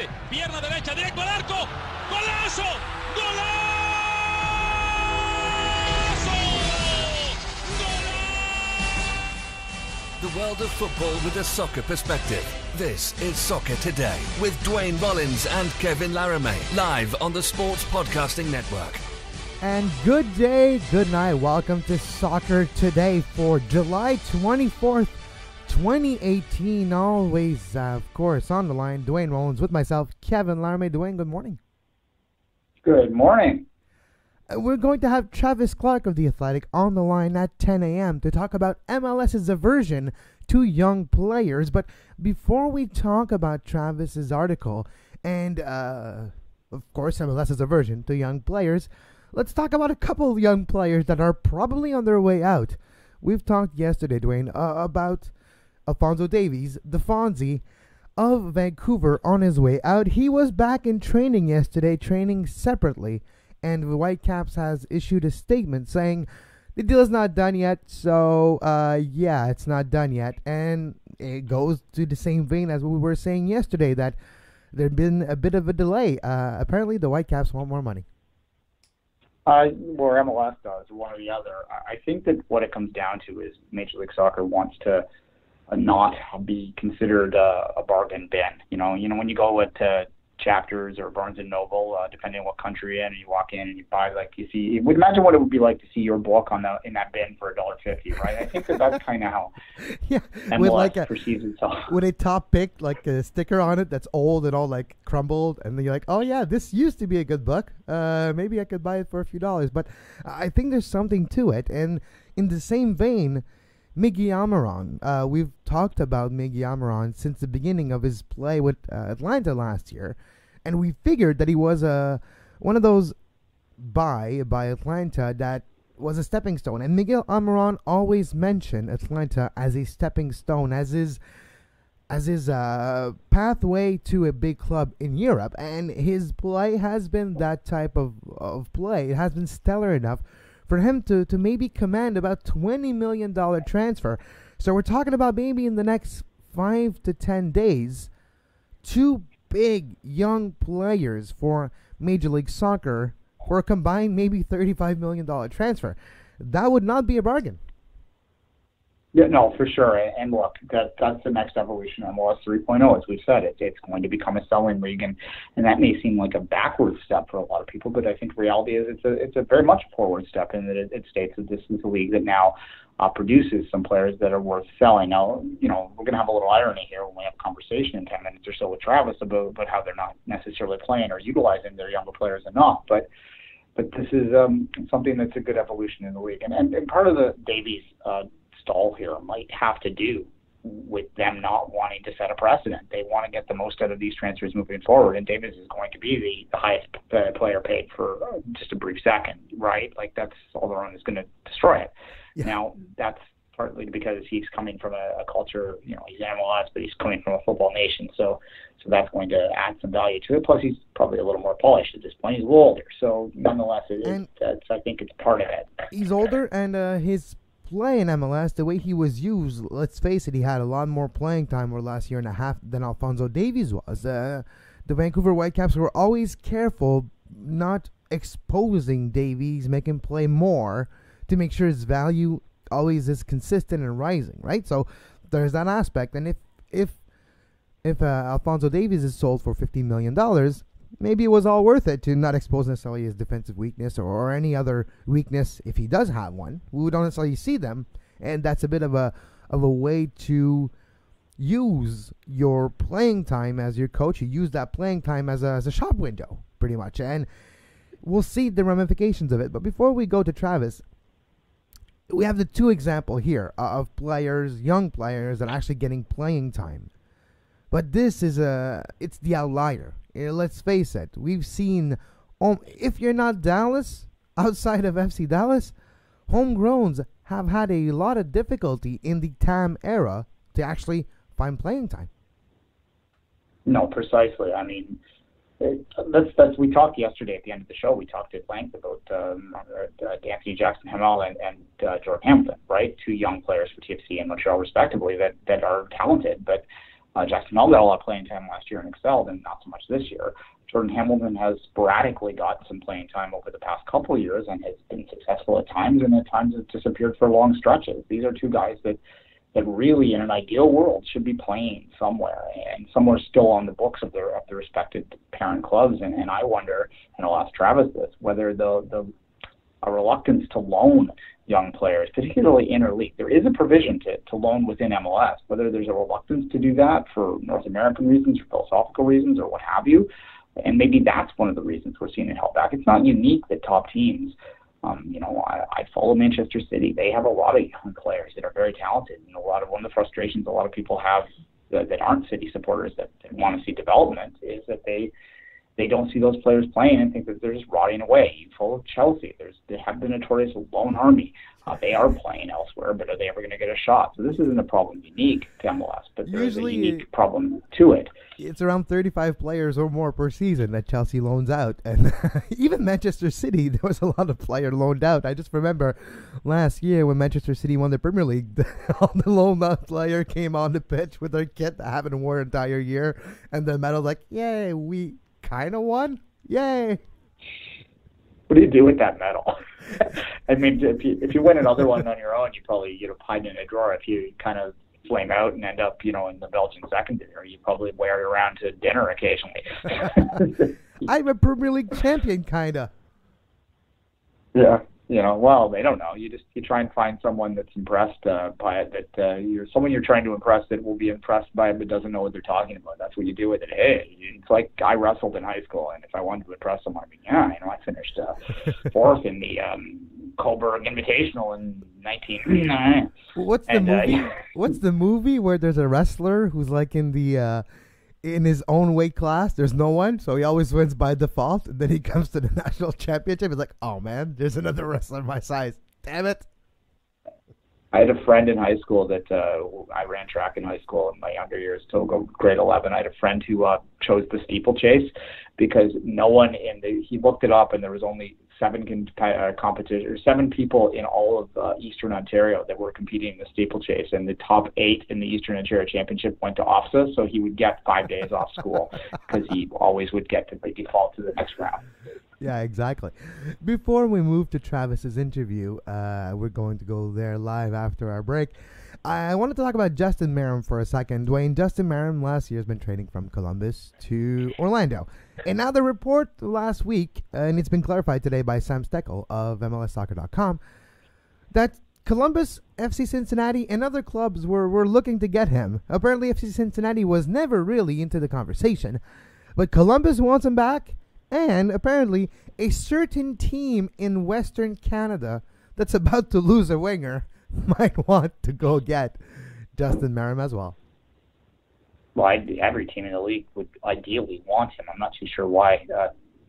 hace, pierna derecha, directo al arco, ¡golazo! ¡Golazo! The world of football with a soccer perspective. This is Soccer Today with Duane, Rollins and Kevin Laramee, live on the Sports Podcasting Network. And good day, good night. Welcome to Soccer Today for July 24th, 2018. Always, of course, on the line, Duane Rollins with myself, Kevin Laramee. Duane, good morning. Good morning. We're going to have Travis Clark of The Athletic on the line at 10 a.m. to talk about MLS's aversion to young players. But before we talk about Travis's article and, of course, MLS's aversion to young players, let's talk about a couple of young players that are probably on their way out. We've talked yesterday, Duane, about Alphonso Davies, the Fonzie of Vancouver, on his way out. He was back in training yesterday, training separately. And the Whitecaps has issued a statement saying the deal is not done yet, so yeah, it's not done yet. And it goes to the same vein as what we were saying yesterday, that there'd been a bit of a delay. Apparently, the Whitecaps want more money. Or MLS does, one or the other. I think that what it comes down to is Major League Soccer wants to not be considered a bargain bin. You know, when you go with Chapters or Barnes and Noble, depending on what country you're in, and you walk in and you buy, like, you see, would imagine what it would be like to see your book in that bin for $1.50, right? I think that's kind of how MLS perceives itself. With a top pick, like a sticker on it that's old and all like crumbled, and then you're like, oh yeah, this used to be a good book. Maybe I could buy it for a few dollars. But I think there's something to it. And in the same vein, Miggy Almiron, we've talked about Miggy Almiron since the beginning of his play with Atlanta last year, and we figured that he was one of those by Atlanta that was a stepping stone. And Miguel Almiron always mentioned Atlanta as a stepping stone, as his pathway to a big club in Europe. And his play has been that type of play. It has been stellar enough for him to maybe command about $20 million transfer. So we're talking about maybe in the next 5 to 10 days, two big young players for Major League Soccer for a combined maybe $35 million transfer. That would not be a bargain. Yeah, no, for sure. And look, that's the next evolution of MLS 3.0. As we've said, it's going to become a selling league, and that may seem like a backward step for a lot of people, but I think reality is it's a very much a forward step, in that it states that this is a league that now produces some players that are worth selling. Now, we're going to have a little irony here when we have a conversation in 10 minutes or so with Travis about how they're not necessarily playing or utilizing their younger players enough, but this is something that's a good evolution in the league. And part of the Davies stall here might have to do with them not wanting to set a precedent. They want to get the most out of these transfers moving forward, and Davies is going to be the highest player paid for just a brief second, right? Like, that's all the run is going to destroy it. Yeah. Now, that's partly because he's coming from a culture, he's MLS, but he's coming from a football nation, so that's going to add some value to it. Plus, he's probably a little more polished at this point. He's a little older, so nonetheless, I think it's part of it. He's older, and his play in MLS, the way he was used, let's face it, he had a lot more playing time over the last year and a half than Alphonso Davies was. The Vancouver Whitecaps were always careful not exposing Davies, making him play more to make sure his value always is consistent and rising, right? So there's that aspect. And if Alphonso Davies is sold for $15 million, maybe it was all worth it to not expose necessarily his defensive weakness or any other weakness if he does have one. We don't necessarily see them, and that's a bit of a way to use your playing time as your coach. You use that playing time as a shop window, pretty much, and we'll see the ramifications of it. But before we go to Travis, we have the two example here of players, young players, that are actually getting playing time. But this is it's the outlier. Let's face it. We've seen, if you're not Dallas, outside of FC Dallas, homegrowns have had a lot of difficulty in the TAM era to actually find playing time. No, precisely. I mean, we talked yesterday at the end of the show. We talked at length about Anthony Jackson-Hamel and Jordan Hamilton, right? Two young players for TFC and Montreal, respectively, that are talented. But Jackson Hall got a lot of playing time last year and excelled, and not so much this year. Jordan Hamilton has sporadically got some playing time over the past couple of years and has been successful at times, and at times has disappeared for long stretches. These are two guys that really, in an ideal world, should be playing somewhere, and somewhere still on the books of their respective parent clubs. And I wonder, and I'll ask Travis this, whether a reluctance to loan young players, particularly interleague. There is a provision to loan within MLS, whether there's a reluctance to do that for North American reasons, or philosophical reasons, or what have you. And maybe that's one of the reasons we're seeing it held back. It's not unique that top teams, I follow Manchester City. They have a lot of young players that are very talented. And one of the frustrations a lot of people have that aren't City supporters that want to see development is that they don't see those players playing and think that they're just rotting away. You follow Chelsea. They have the notorious loan army. They are playing elsewhere, but are they ever going to get a shot? So this isn't a problem unique to MLS, but there's a unique problem to it. It's around 35 players or more per season that Chelsea loans out. And even Manchester City, there was a lot of players loaned out. I just remember last year when Manchester City won the Premier League, all the loaned out player came on the pitch with their kit that haven't worn an entire year. And the medal's like, yay, we kind of won. Yay. What do you do with that medal? I mean, if you win another one on your own, you'd hide it in a drawer. If you kind of flame out and end up, in the Belgian secondary, you probably wear it around to dinner occasionally. I'm a Premier League champion, kind of. Yeah. Well, they don't know. You try and find someone that's impressed by it, that someone you're trying to impress that will be impressed by it but doesn't know what they're talking about. That's what you do with it. Hey, it's like I wrestled in high school, and if I wanted to impress someone, I finished fourth in the Coburg Invitational in 1999. What's the movie? What's the movie where there's a wrestler who's like in the in his own weight class? There's no one, so he always wins by default. And then he comes to the national championship. He's like, oh man, there's another wrestler my size. Damn it. I had a friend in high school that I ran track in high school in my younger years till grade 11. I had a friend who chose the steeplechase because he looked it up and there was only seven people in all of Eastern Ontario that were competing in the steeplechase, and the top 8 in the Eastern Ontario Championship went to OFSA, so he would get 5 days off school because he always would get to by default to the next round. Yeah, exactly. Before we move to Travis's interview, we're going to go there live after our break. I wanted to talk about Justin Merrim for a second. Duane, Justin Merrim last year has been trading from Columbus to Orlando. And now the report last week, and it's been clarified today by Sam Steckel of MLSsoccer.com, that Columbus, FC Cincinnati, and other clubs were looking to get him. Apparently, FC Cincinnati was never really into the conversation, but Columbus wants him back, and apparently a certain team in Western Canada that's about to lose a winger might want to go get Justin Merrim as well. Well, every team in the league would ideally want him. I'm not too sure why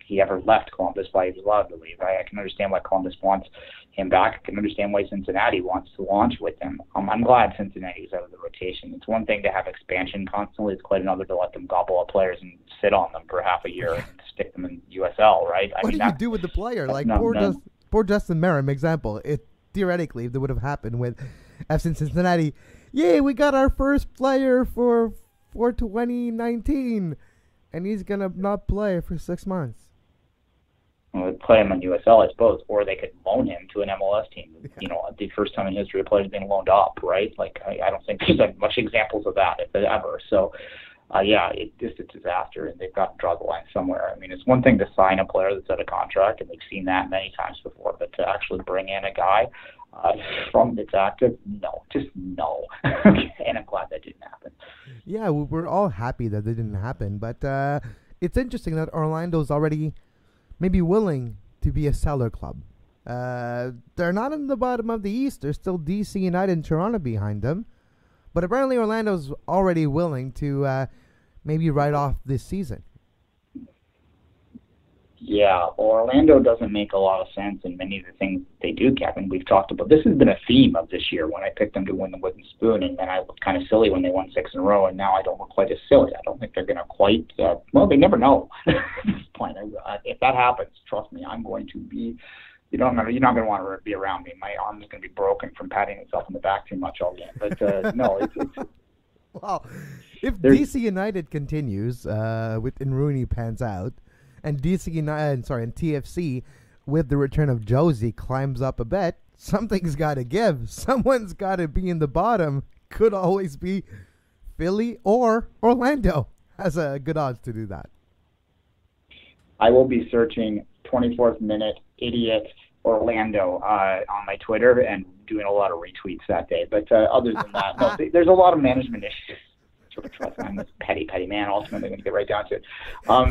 he ever left Columbus, why he was allowed to leave. I can understand why Columbus wants him back. I can understand why Cincinnati wants to launch with him. I'm glad Cincinnati's out of the rotation. It's one thing to have expansion constantly. It's quite another to let them gobble up players and sit on them for half a year and stick them in USL, right? What do you do with the player? Like poor Justin Merrim example. Theoretically, if that would have happened with FC Cincinnati, yay, we got our first player for 2019, and he's going to not play for 6 months. Well, they'd play him on USL, I suppose, or they could loan him to an MLS team. Yeah. The first time in history a player's being loaned up, right? Like, I don't think there's much examples of that, if ever. So, it's just a disaster, and they've got to draw the line somewhere. I mean, it's one thing to sign a player that's out of contract, and we've seen that many times before, but to actually bring in a guy from that's active, no. And I'm glad that didn't happen. Yeah, we're all happy that it didn't happen, but it's interesting that Orlando's already maybe willing to be a seller club. They're not in the bottom of the East. There's still DC United and Toronto behind them. But apparently Orlando's already willing to maybe write off this season. Yeah, Orlando doesn't make a lot of sense in many of the things they do, Kevin. We've talked about this has been a theme of this year when I picked them to win the Wooden Spoon, and then I looked kind of silly when they won 6 in a row, and now I don't look quite as silly. I don't think they're going to quite, they never know at this point. If that happens, trust me, I'm going to be, you're not going to want to be around me. My arm is going to be broken from patting itself on the back too much all game. But no, Well, if DC United continues with Rooney pans out, and DC United, and TFC with the return of Josie climbs up a bit, something's got to give. Someone's got to be in the bottom. Could always be Philly or Orlando. Has a good odds to do that. I will be searching 24th minute idiot Orlando on my Twitter and doing a lot of retweets that day. But other than that, no, there's a lot of management issues. Sort of trust I'm this petty man. Ultimately, going to get right down to it.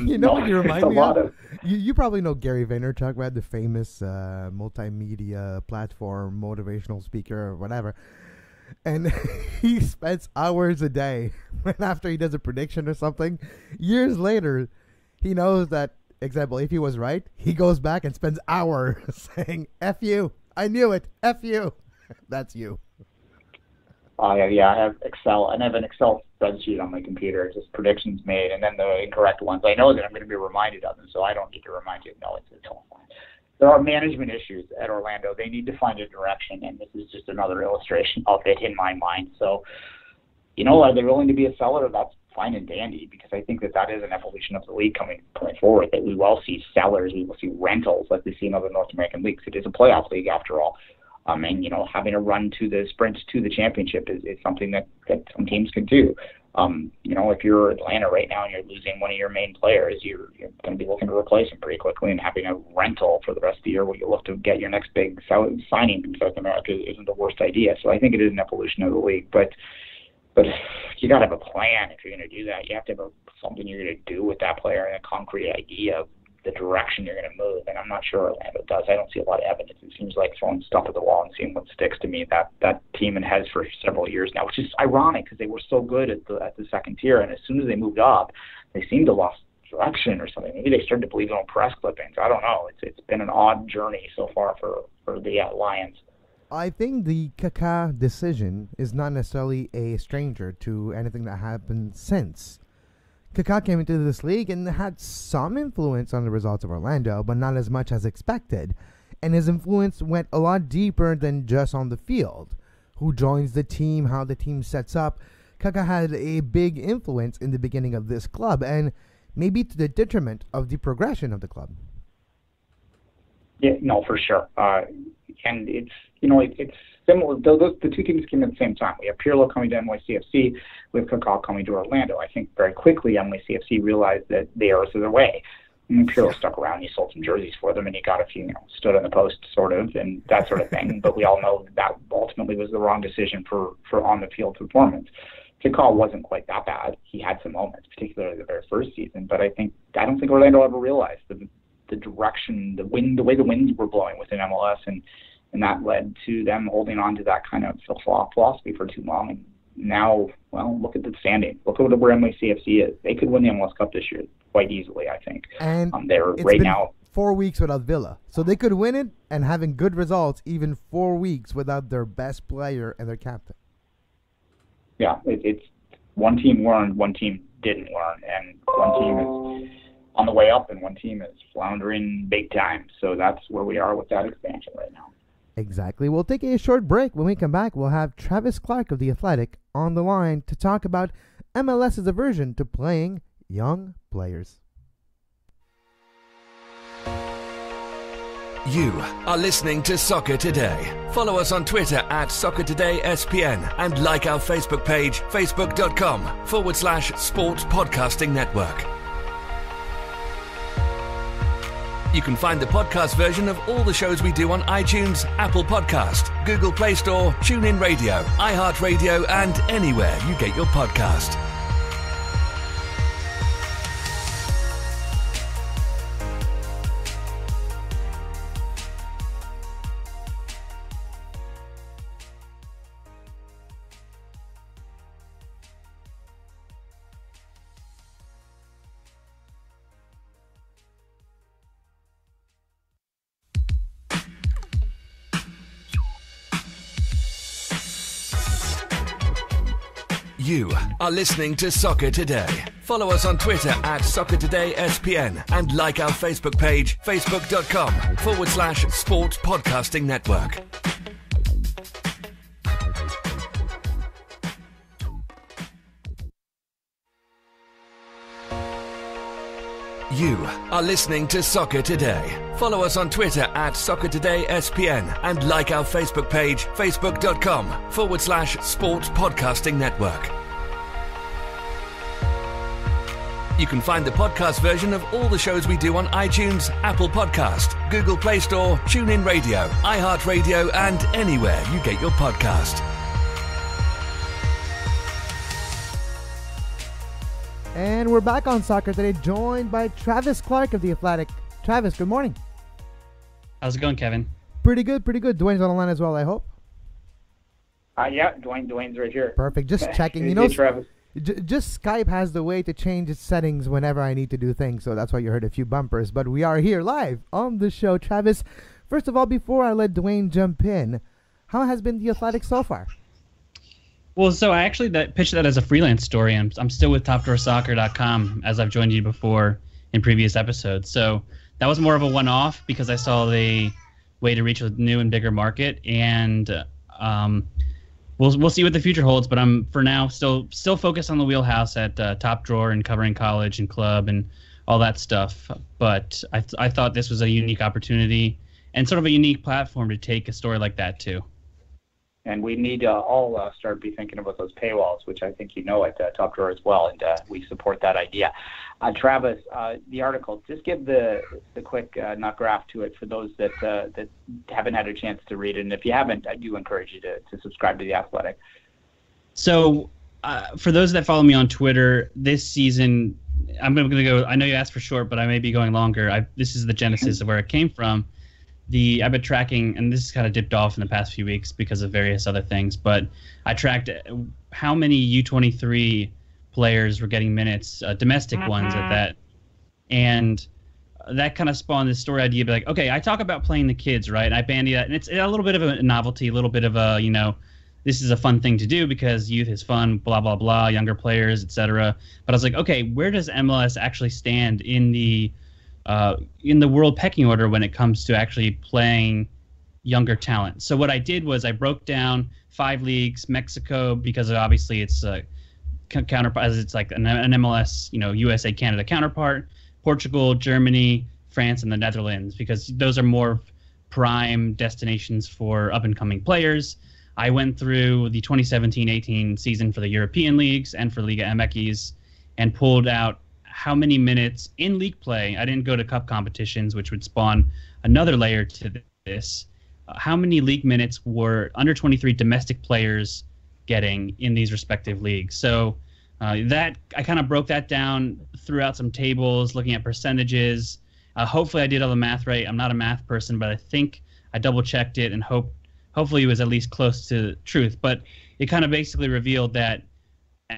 You know what you remind me of? You probably know Gary Vaynerchuk, right? The famous multimedia platform, motivational speaker, or whatever. And he spends hours a day. And after he does a prediction or something, years later, he knows that, example, if he was right, he goes back and spends hours saying, F you. I knew it. F you. That's you. Yeah, I have Excel, and I have an Excel spreadsheet on my computer, just predictions made, and then the incorrect ones. I know that I'm going to be reminded of them, so I don't need to remind you. No, it's all fine. There are management issues at Orlando. They need to find a direction, and this is just another illustration of it in my mind. So, are they willing to be a seller? That's fine and dandy, because I think that is an evolution of the league coming forward, that we will see sellers, we will see rentals like we see in other North American leagues. It is a playoff league after all. And, having a run to the sprint to the championship is something that some teams can do. If you're Atlanta right now and you're losing one of your main players, you're going to be looking to replace him pretty quickly, and having a rental for the rest of the year where you look to get your next big signing from South America isn't the worst idea. So I think it is an evolution of the league. But you got to have a plan if you're going to do that. You have to have something you're going to do with that player and a concrete idea of the direction you're going to move, and I'm not sure Orlando does. I don't see a lot of evidence. It seems like throwing stuff at the wall and seeing what sticks to me. That team has for several years now, which is ironic because they were so good at the second tier, and as soon as they moved up, they seemed to lost direction or something. Maybe they started to believe in their own press clippings. I don't know. It's been an odd journey so far for the Lions. I think the Kaká decision is not necessarily a stranger to anything that happened since. Kaká came into this league and had some influence on the results of Orlando, but not as much as expected. And his influence went a lot deeper than just on the field. Who joins the team, how the team sets up. Kaká had a big influence in the beginning of this club, and maybe to the detriment of the progression of the club. Yeah, no, for sure. And it's similar. The two teams came at the same time. We have Pirlo coming to NYCFC, with Kaká coming to Orlando. I think very quickly NYCFC realized that theirs is their way. And Pirlo stuck around. You sold some jerseys for them, and you got a few, stood on the post, sort of, and that sort of thing. But we all know that ultimately was the wrong decision for on the field performance. Kaká wasn't quite that bad. He had some moments, particularly the very first season. But I don't think Orlando ever realized the direction, the way the winds were blowing within MLS, and that led to them holding on to that kind of philosophy for too long. And now, look at the standing. Look at where NYCFC is. They could win the MLS Cup this year quite easily, I think. And they're right now 4 weeks without Villa, so they could win it and having good results even 4 weeks without their best player and their captain. Yeah, it's one team learned, one team didn't learn, and one team is on the way up and one team is floundering big time. So that's where we are with that expansion right now. Exactly. We'll take a short break. When we come back, we'll have Travis Clark of The Athletic on the line to talk about MLS's aversion to playing young players. You are listening to Soccer Today. Follow us on Twitter at SoccerTodaySPN and like our Facebook page, facebook.com/Sports Podcasting Network. You can find the podcast version of all the shows we do on iTunes, Apple Podcast, Google Play Store, TuneIn Radio, iHeartRadio, and anywhere you get your podcast. You are listening to Soccer Today. Follow us on Twitter at SoccerTodaySPN and like our Facebook page, facebook.com/Sports Podcasting Network. You are listening to Soccer Today. Follow us on Twitter at Soccer Today SPN and like our Facebook page, facebook.com/Sports Podcasting Network. You can find the podcast version of all the shows we do on iTunes, Apple Podcast, Google Play Store, TuneIn Radio, iHeart Radio, and anywhere you get your podcast. And we're back on Soccer Today, joined by Travis Clark of The Athletic. Travis, good morning. How's it going, Kevin? Pretty good. Duane's on the line as well, I hope. Yeah, Duane's right here. Perfect. Just checking. Hey, Travis. Just Skype has the way to change its settings whenever I need to do things, so that's why you heard a few bumpers. But we are here live on the show. Travis, first of all, before I let Duane jump in, how has been The Athletic so far? Well, so I actually pitched that as a freelance story. I'm still with TopDrawerSoccer.com, as I've joined you before in previous episodes. So that was more of a one-off because I saw the way to reach a new and bigger market, and we'll see what the future holds. But I'm for now still focused on the wheelhouse at Top Drawer and covering college and club and all that stuff. But I thought this was a unique opportunity and sort of a unique platform to take a story like that to. And we need to all start be thinking about those paywalls, which I think you know at Top Drawer as well, and we support that idea. Travis, the article, just give the quick nut graph to it for those that haven't had a chance to read it. And if you haven't, I do encourage you to subscribe to The Athletic. So for those that follow me on Twitter, this season, I'm going to go, I know you asked for short, but I may be going longer. This is the genesis of where it came from. I've been tracking, and this has kind of dipped off in the past few weeks because of various other things, but I tracked how many U23 players were getting minutes, domestic ones at that, and that kind of spawned this story idea, be like, okay, I talk about playing the kids, right? And I bandy that, and it's a little bit of a novelty, a little bit of a, this is a fun thing to do because youth is fun, blah, blah, blah, younger players, etc. But I was like, okay, where does MLS actually stand in the world pecking order when it comes to actually playing younger talent? So what I did was I broke down 5 leagues: Mexico, because obviously it's counterpart, as it's like an MLS, USA, Canada counterpart; Portugal, Germany, France, and the Netherlands, because those are more prime destinations for up and coming players. I went through the 2017-18 season for the European leagues and for Liga MX and pulled out how many minutes in league play. I didn't go to cup competitions, which would spawn another layer to this. How many league minutes were under 23 domestic players getting in these respective leagues? So that I kind of broke that down, threw out some tables, looking at percentages. Hopefully I did all the math right. I'm not a math person, but I think I double checked it and hopefully it was at least close to truth. But it kind of basically revealed that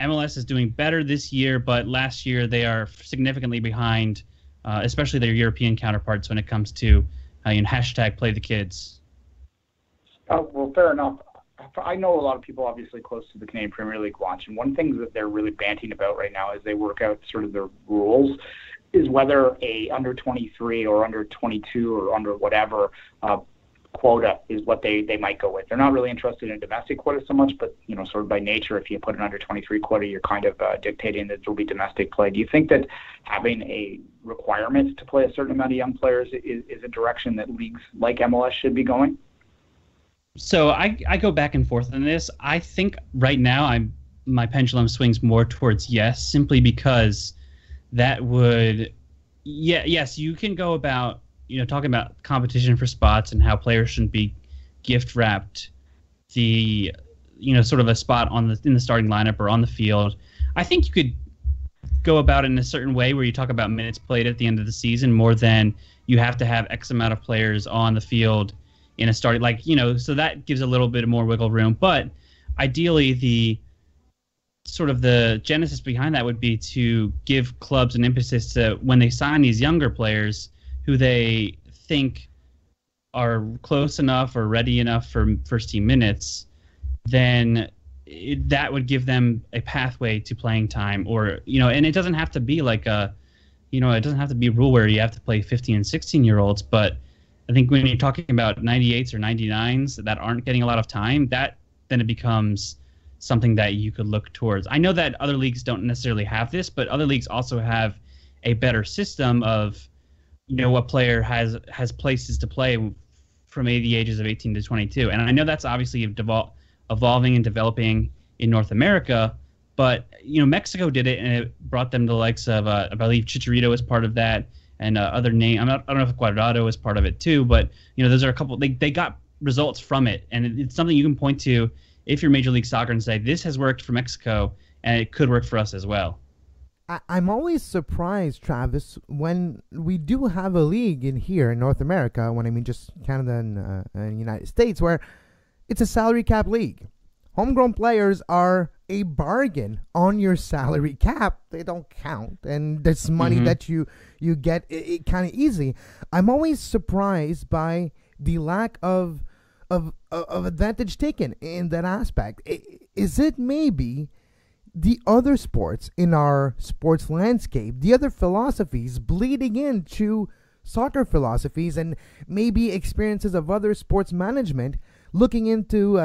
MLS is doing better this year, but last year they are significantly behind, especially their European counterparts when it comes to hashtag play the kids. Well, fair enough. I know a lot of people obviously close to the Canadian Premier League watch, and one thing that they're really banting about right now as they work out sort of the rules is whether a under 23 or under 22 or under whatever quota is what they might go with. They're not really interested in domestic quota so much, but sort of by nature, if you put an under 23 quota, you're kind of dictating that there'll be domestic play. Do you think that having a requirement to play a certain amount of young players is a direction that leagues like MLS should be going? So I go back and forth on this. I think right now my pendulum swings more towards yes, simply because that would, yes, you can go about talking about competition for spots and how players shouldn't be gift wrapped the sort of a spot in the starting lineup or on the field. I think you could go about it in a certain way where you talk about minutes played at the end of the season more than you have to have X amount of players on the field in a starting, so that gives a little bit more wiggle room. But ideally, the sort of the genesis behind that would be to give clubs an impetus to, when they sign these younger players who they think are close enough or ready enough for first team minutes, then that would give them a pathway to playing time, or and it doesn't have to be like it doesn't have to be a rule where you have to play 15 and 16-year-olds, but I think when you're talking about 98s or 99s that aren't getting a lot of time, then it becomes something that you could look towards. I know that other leagues don't necessarily have this, but other leagues also have a better system of, what player has places to play from the ages of 18 to 22. And I know that's obviously evolving and developing in North America, but Mexico did it, and it brought them the likes of I believe Chicharito was part of that, and other name. I don't know if Cuadrado was part of it too, but those are a couple. They got results from it, and it's something you can point to if you're Major League Soccer and say this has worked for Mexico, and it could work for us as well. I'm always surprised, Travis, when we do have a league here in North America, when I mean just Canada and United States, where it's a salary cap league. Homegrown players are a bargain on your salary cap. They don't count, and there's money that you get it kind of easy. I'm always surprised by the lack of advantage taken in that aspect. Is it maybe the other sports in our sports landscape, the other philosophies bleeding into soccer philosophies, and maybe experiences of other sports management looking into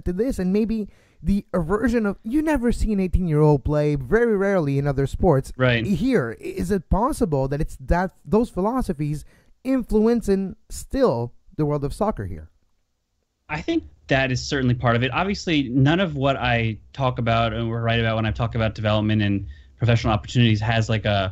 this, and maybe the aversion of you never see an 18-year-old play very rarely in other sports. Right here, is it possible that it's those philosophies influencing still the world of soccer here? I think that is certainly part of it. Obviously, none of what I talk about or write about when I talk about development and professional opportunities has like an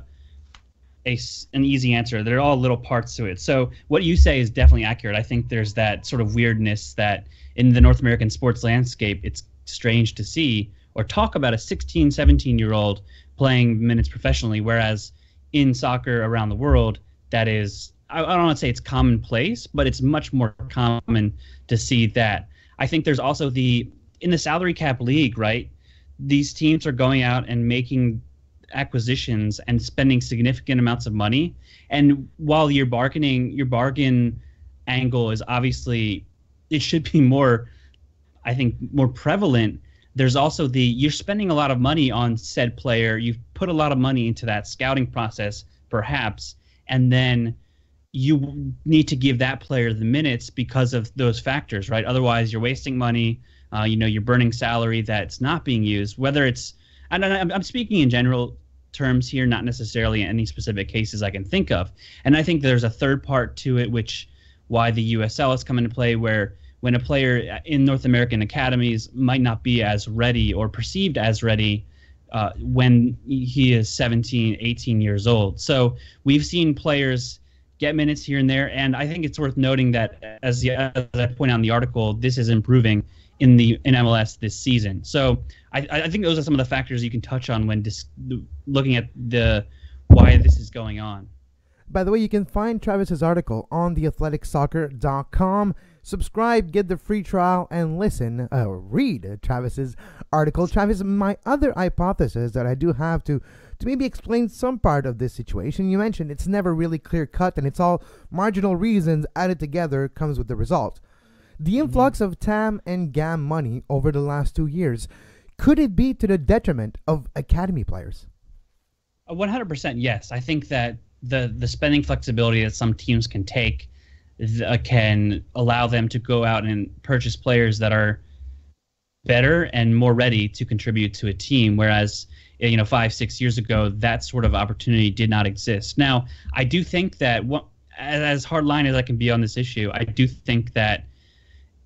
easy answer. They're all little parts to it. So what you say is definitely accurate. I think there's that sort of weirdness that in the North American sports landscape, it's strange to see or talk about a 16, 17-year-old playing minutes professionally, whereas in soccer around the world, that is, I don't want to say it's commonplace, but it's much more common to see that. I think there's also in the salary cap league, right? These teams are going out and making acquisitions and spending significant amounts of money. And while your bargain angle is obviously, it should be more, I think, more prevalent. There's also you're spending a lot of money on said player. You've put a lot of money into that scouting process, perhaps, and then you need to give that player the minutes because of those factors, right? Otherwise, you're wasting money. You're burning salary that's not being used. Whether it's, I'm speaking in general terms here, not necessarily in any specific cases I can think of. And I think there's a third part to it, why the USL has come into play, where when a player in North American academies might not be as ready or perceived as ready when he is 17, 18 years old. So we've seen players get minutes here and there, and I think it's worth noting that, as I point out in the article, this is improving in MLS this season. So I think those are some of the factors you can touch on when looking at why this is going on. By the way, you can find Travis's article on theathleticsoccer.com. Subscribe, get the free trial, and read Travis's article. Travis, my other hypothesis that I do have to maybe explain some part of this situation. You mentioned it's never really clear cut, and it's all marginal reasons added together comes with the result. The influx of TAM and GAM money over the last 2 years, could it be to the detriment of academy players? 100% yes. I think that the spending flexibility that some teams can take can allow them to go out and purchase players that are better and more ready to contribute to a team, whereas 5-6 years ago that sort of opportunity did not exist. Now, I do think that as hardline as I can be on this issue, I do think that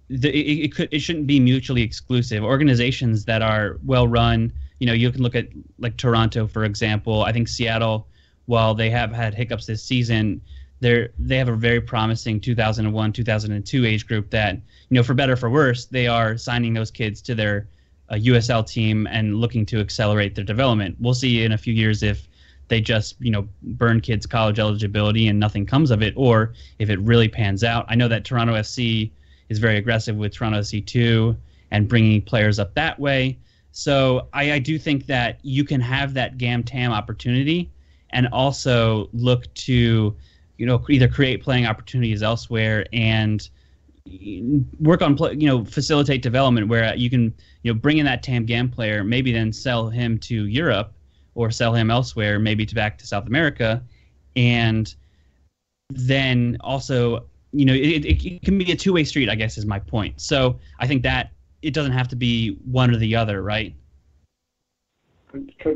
it shouldn't be mutually exclusive. Organizations that are well run, you can look at like Toronto, for example. I think Seattle, while they have had hiccups this season, they have a very promising 2001, 2002 age group that, for better or for worse, they are signing those kids to their USL team and looking to accelerate their development. We'll see in a few years if they just, burn kids' college eligibility and nothing comes of it, or if it really pans out. I know that Toronto FC is very aggressive with Toronto FC2 and bringing players up that way. So I do think that you can have that GAM-TAM opportunity and also look to, either create playing opportunities elsewhere and work on, facilitate development where you can, bring in that TAM GAM player, maybe then sell him to Europe or sell him elsewhere, maybe back to South America. And then also, it can be a two-way street, I guess, is my point. So I think that it doesn't have to be one or the other, right?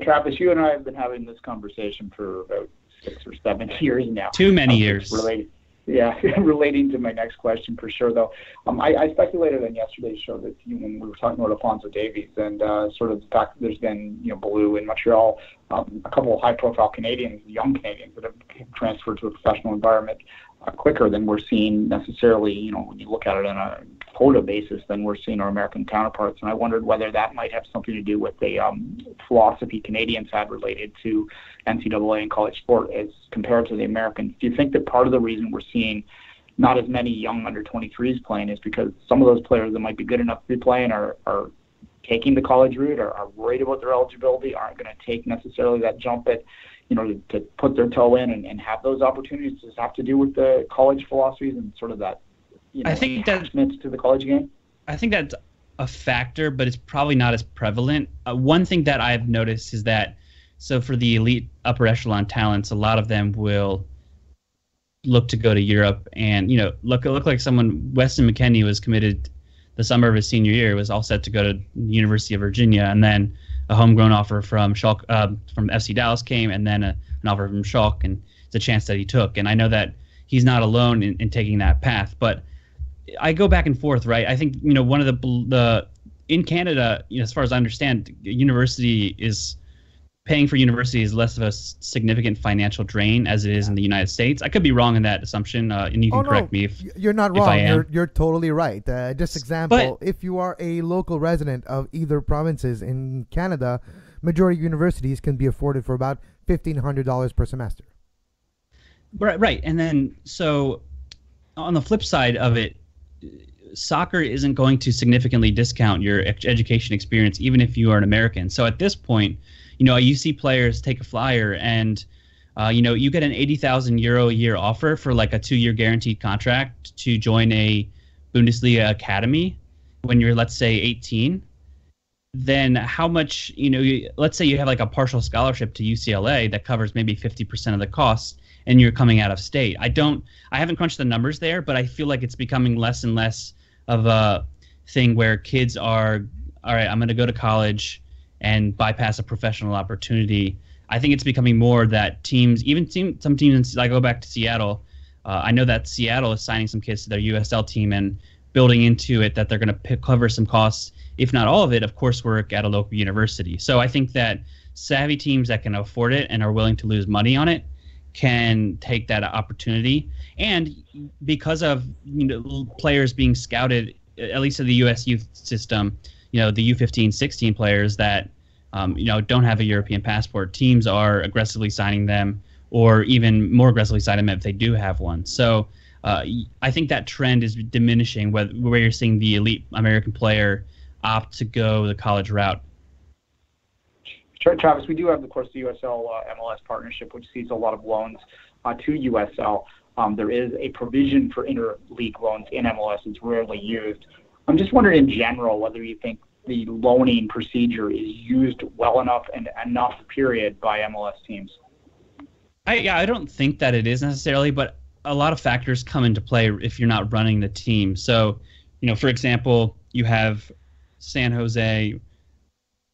Travis, you and I have been having this conversation for about 6 or 7 years now. Too many years. Relating to my next question for sure, though. I speculated on yesterday's show that when we were talking about Alphonso Davies and sort of the fact that there's been, Blue in Montreal, a couple of high-profile Canadians, young Canadians that have transferred to a professional environment quicker than we're seeing necessarily, when you look at it on a quota basis, than we're seeing our American counterparts. And I wondered whether that might have something to do with the philosophy Canadians had related to NCAA and college sport as compared to the Americans. Do you think that part of the reason we're seeing not as many young under-23s playing is because some of those players that might be good enough to be playing are taking the college route, are worried about their eligibility, aren't going to take necessarily that jump at to put their toe in and have those opportunities? Does it have to do with the college philosophies and sort of that, I think attachment to the college game? I think that's a factor, but it's probably not as prevalent. One thing that I've noticed is that, so for the elite upper echelon talents, a lot of them will look to go to Europe and, look like someone, Weston McKennie was committed the summer of his senior year, was all set to go to the University of Virginia, and then a homegrown offer from Schalke, from FC Dallas came, and then an offer from Schalke, and it's a chance that he took. And I know that he's not alone in taking that path, but I go back and forth, right? I think, one of the in Canada, as far as I understand, paying for university is less of a significant financial drain as it is in the United States. I could be wrong in that assumption, and you can correct me if you're not wrong. You're totally right. Just example, if you are a local resident of either provinces in Canada, majority of universities can be afforded for about $1,500 per semester. Right. And then, so on the flip side of it, soccer isn't going to significantly discount your education experience, even if you are an American. So at this point, you see players take a flyer and, you get an €80,000 a year offer for like a 2-year guaranteed contract to join a Bundesliga academy when you're, let's say, 18. Then how much, let's say you have like a partial scholarship to UCLA that covers maybe 50% of the costs, and you're coming out of state. I haven't crunched the numbers there, but I feel like it's becoming less and less of a thing where kids are, all right, I'm going to go to college and bypass a professional opportunity. I think it's becoming more that some teams, I go back to Seattle, I know that Seattle is signing some kids to their USL team and building into it that they're going to cover some costs, if not all of it, of coursework at a local university. So I think that savvy teams that can afford it and are willing to lose money on it can take that opportunity. And because of players being scouted, at least in the U.S. youth system, the U15, 16 players that don't have a European passport, teams are aggressively signing them, or even more aggressively signing them if they do have one. So I think that trend is diminishing, where you're seeing the elite American player opt to go the college route. Sure, Travis, we do have, of course, the USL MLS partnership, which sees a lot of loans to USL. There is a provision for interleague loans in MLS. It's rarely used. I'm just wondering in general whether you think the loaning procedure is used well enough and enough, period, by MLS teams. I don't think that it is necessarily, but a lot of factors come into play if you're not running the team. So, for example, you have San Jose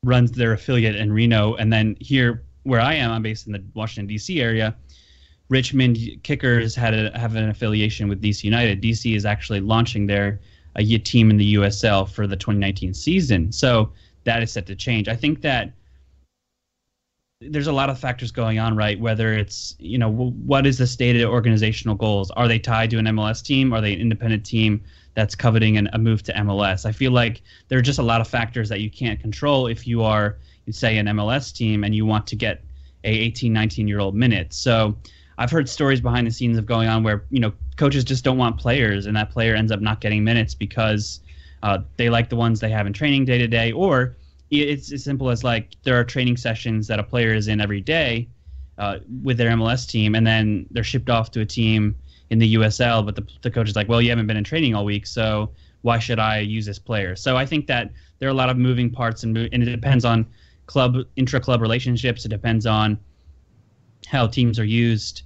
runs their affiliate in Reno, and then here where I am, I'm based in the Washington, D.C. area. Richmond Kickers have an affiliation with DC United. DC is actually launching their team in the USL for the 2019 season. So that is set to change. I think that there's a lot of factors going on, right? Whether it's, what is the stated organizational goals? Are they tied to an MLS team? Are they an independent team that's coveting a move to MLS? I feel like there are just a lot of factors that you can't control if you are, say, an MLS team and you want to get a 18, 19-year-old minutes. So I've heard stories behind the scenes of going on where, coaches just don't want players, and that player ends up not getting minutes because they like the ones they have in training day to day, or it's as simple as like there are training sessions that a player is in every day with their MLS team, and then they're shipped off to a team in the USL, but the coach is like, well, you haven't been in training all week, so why should I use this player? So I think that there are a lot of moving parts, and it depends on intra-club relationships. It depends on how teams are used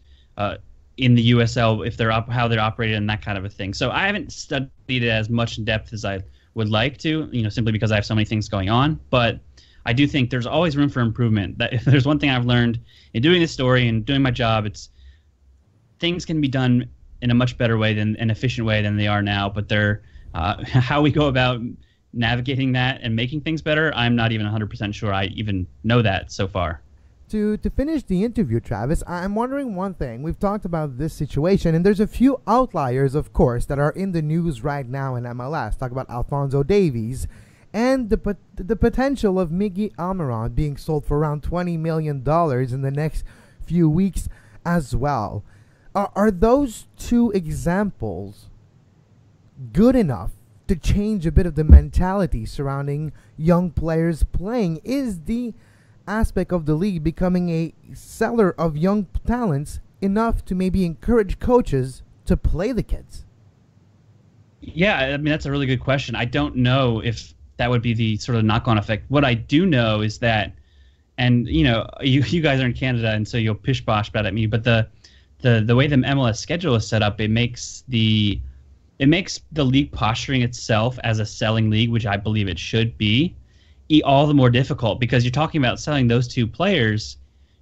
in the USL, if how they're operated, and that kind of a thing. So I haven't studied it as much in depth as I would like to, simply because I have so many things going on. But I do think there's always room for improvement. That if there's one thing I've learned in doing this story and doing my job, it's things can be done in a much better way than an efficient way than they are now. But they're how we go about navigating that and making things better, I'm not even 100% sure I even know that so far. To finish the interview, Travis, I'm wondering one thing. We've talked about this situation, and there's a few outliers, of course, that are in the news right now in MLS. Talk about Alphonso Davies and the potential of Miggy Almiron being sold for around $20 million in the next few weeks as well. Are those two examples good enough to change a bit of the mentality surrounding young players playing? Is the aspect of the league becoming a seller of young talents enough to maybe encourage coaches to play the kids? Yeah, I mean, that's a really good question. I don't know if that would be the sort of knock-on effect. What I do know is that, and you know, you guys are in Canada, and so you'll pish-posh about it at me, but the way the MLS schedule is set up, it makes the league posturing itself as a selling league, which I believe it should be, all the more difficult, because you're talking about selling those two players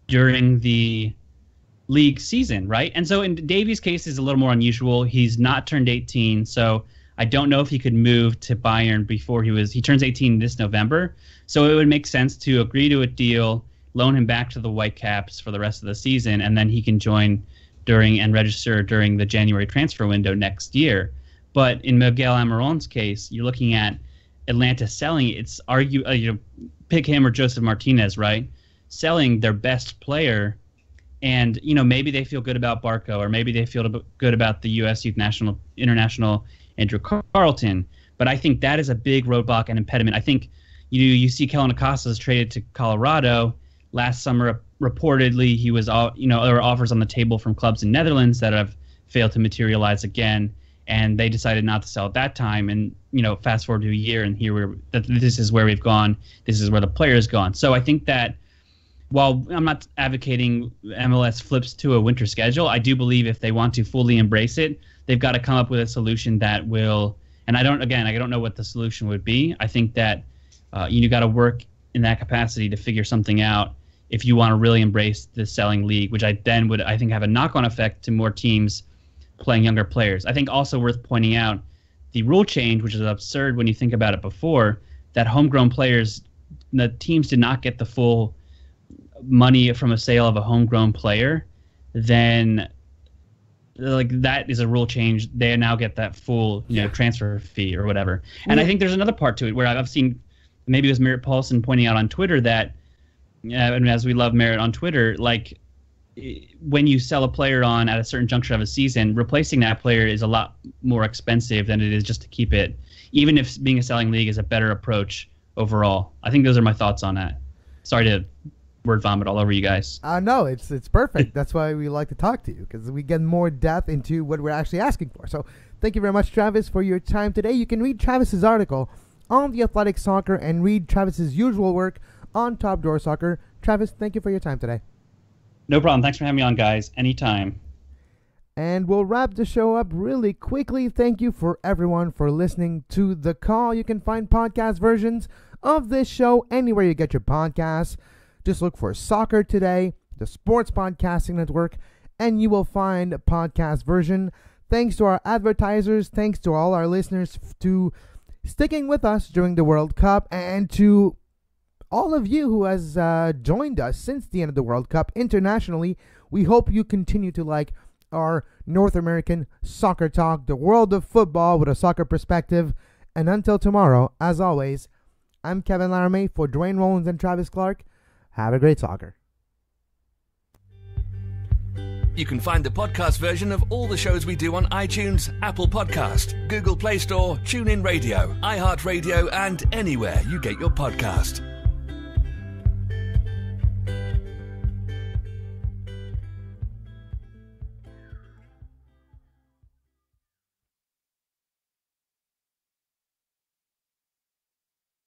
during the league season, right? And so in Davies' case is a little more unusual. He's not turned 18, so I don't know if he could move to Bayern before he turns 18 this November. So it would make sense to agree to a deal, loan him back to the Whitecaps for the rest of the season, and then he can join and register during the January transfer window next year. But in Miguel Almiron's case, you're looking at Atlanta selling. It's pick him or Joseph Martinez, right? Selling their best player, and maybe they feel good about Barco, or maybe they feel good about the U.S. Youth International Andrew Carlton. But I think that is a big roadblock and impediment. I think you see Kellen Acosta is traded to Colorado last summer. Reportedly, there were offers on the table from clubs in Netherlands that have failed to materialize again, and they decided not to sell at that time. And fast forward to a year, and this is where we've gone. This is where the player's gone. So I think that while I'm not advocating MLS flips to a winter schedule, I do believe if they want to fully embrace it, they've got to come up with a solution that will. And I don't know what the solution would be. I think that you got to work in that capacity to figure something out if you want to really embrace the selling league, which I think have a knock-on effect to more teams playing younger players. I think also worth pointing out the rule change, which is absurd when you think about it before, that homegrown players, the teams did not get the full money from a sale of a homegrown player, then that is a rule change. They now get that full transfer fee or whatever. And I think there's another part to it where I've seen, maybe it was Merritt Paulson pointing out on Twitter that, and as we love Merritt on Twitter, when you sell a player on at a certain juncture of a season, replacing that player is a lot more expensive than it is just to keep it, even if being a selling league is a better approach overall. I think those are my thoughts on that. Sorry to word vomit all over you guys. No, it's perfect. That's why we like to talk to you, because we get more depth into what we're actually asking for. So thank you very much, Travis, for your time today. You can read Travis's article on The Athletic Soccer and read Travis's usual work on Top Door Soccer. Travis, thank you for your time today. No problem. Thanks for having me on, guys. Anytime. And we'll wrap the show up really quickly. Thank you for everyone for listening to The Call. You can find podcast versions of this show anywhere you get your podcasts. Just look for Soccer Today, the Sports Podcasting Network, and you will find a podcast version. Thanks to our advertisers, thanks to all our listeners to sticking with us during the World Cup, and to all of you who has joined us since the end of the World Cup internationally. We hope you continue to like our North American soccer talk, the world of football with a soccer perspective. And until tomorrow, as always, I'm Kevin Laramee for Duane Rollins and Travis Clark. Have a great soccer. You can find the podcast version of all the shows we do on iTunes, Apple Podcast, Google Play Store, TuneIn Radio, iHeartRadio, and anywhere you get your podcast.